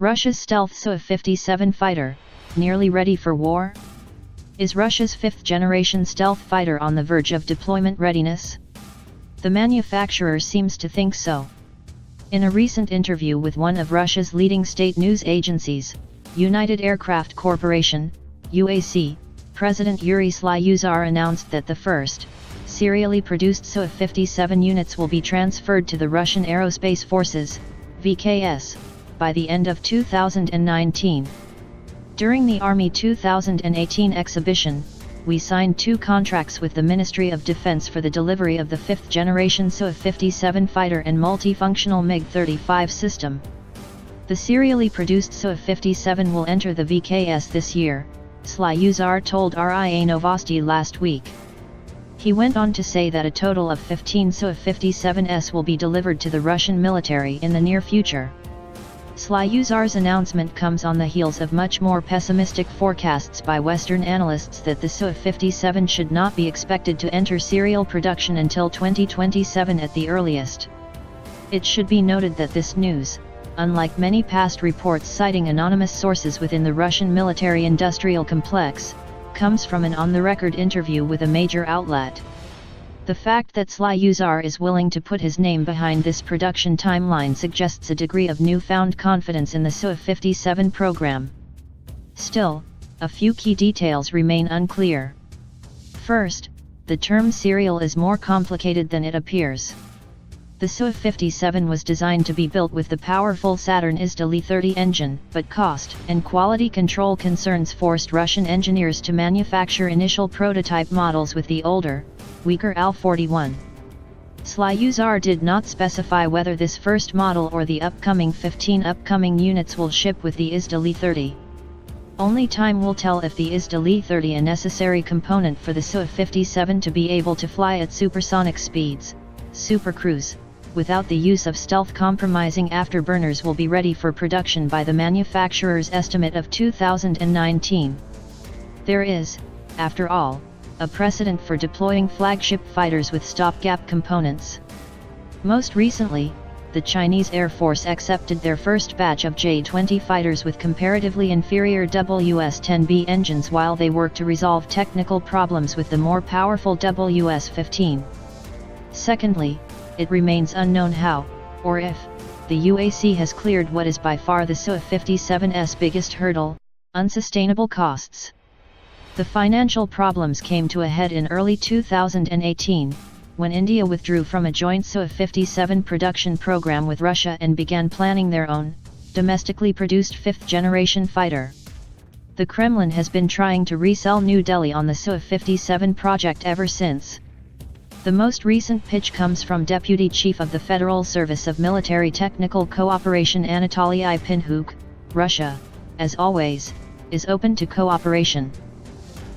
Russia's stealth Su-57 fighter, nearly ready for war? Is Russia's fifth-generation stealth fighter on the verge of deployment readiness? The manufacturer seems to think so. In a recent interview with one of Russia's leading state news agencies, United Aircraft Corporation, UAC, President Yuri Slyusar announced that the first, serially produced Su-57 units will be transferred to the Russian Aerospace Forces, VKS, by the end of 2019. During the Army 2018 exhibition, we signed 2 contracts with the Ministry of Defense for the delivery of the 5th-generation Su-57 fighter and multifunctional MiG-35 system. The serially produced Su-57 will enter the VKS this year, Slyusar told RIA Novosti last week. He went on to say that a total of 15 Su-57s will be delivered to the Russian military in the near future. Slyusar's announcement comes on the heels of much more pessimistic forecasts by Western analysts that the Su-57 should not be expected to enter serial production until 2027 at the earliest. It should be noted that this news, unlike many past reports citing anonymous sources within the Russian military-industrial complex, comes from an on-the-record interview with a major outlet. The fact that Slyusar is willing to put his name behind this production timeline suggests a degree of newfound confidence in the Su-57 program. Still, a few key details remain unclear. First, the term serial is more complicated than it appears. The Su-57 was designed to be built with the powerful Saturn IS-30 engine, but cost and quality control concerns forced Russian engineers to manufacture initial prototype models with the older, weaker Al-41. Slyusar did not specify whether this first model or the upcoming 15 upcoming units will ship with the IS-30. Only time will tell if the IS-30, a necessary component for the Su-57 to be able to fly at supersonic speeds, supercruise, without the use of stealth-compromising afterburners, will be ready for production by the manufacturer's estimate of 2019. There is, after all, a precedent for deploying flagship fighters with stopgap components. Most recently, the Chinese Air Force accepted their first batch of J-20 fighters with comparatively inferior WS-10B engines while they work to resolve technical problems with the more powerful WS-15. Secondly, it remains unknown how, or if, the UAC has cleared what is by far the Su-57's biggest hurdle, unsustainable costs. The financial problems came to a head in early 2018, when India withdrew from a joint Su-57 production program with Russia and began planning their own, domestically produced 5th-generation fighter. The Kremlin has been trying to resell New Delhi on the Su-57 project ever since. The most recent pitch comes from Deputy Chief of the Federal Service of Military Technical Cooperation Anatoly Ipinhuk. Russia, as always, is open to cooperation.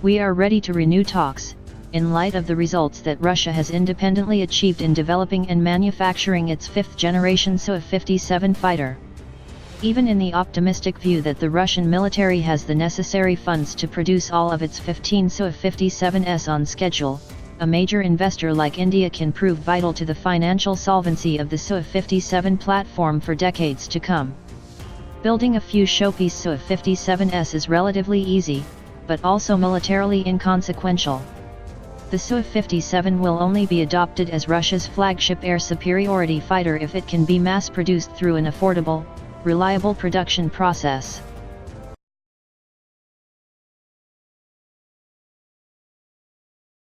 We are ready to renew talks, in light of the results that Russia has independently achieved in developing and manufacturing its 5th-generation Su-57 fighter. Even in the optimistic view that the Russian military has the necessary funds to produce all of its 15 Su-57s on schedule, a major investor like India can prove vital to the financial solvency of the Su-57 platform for decades to come. Building a few showpiece Su-57s is relatively easy, but also militarily inconsequential. The Su-57 will only be adopted as Russia's flagship air superiority fighter if it can be mass-produced through an affordable, reliable production process.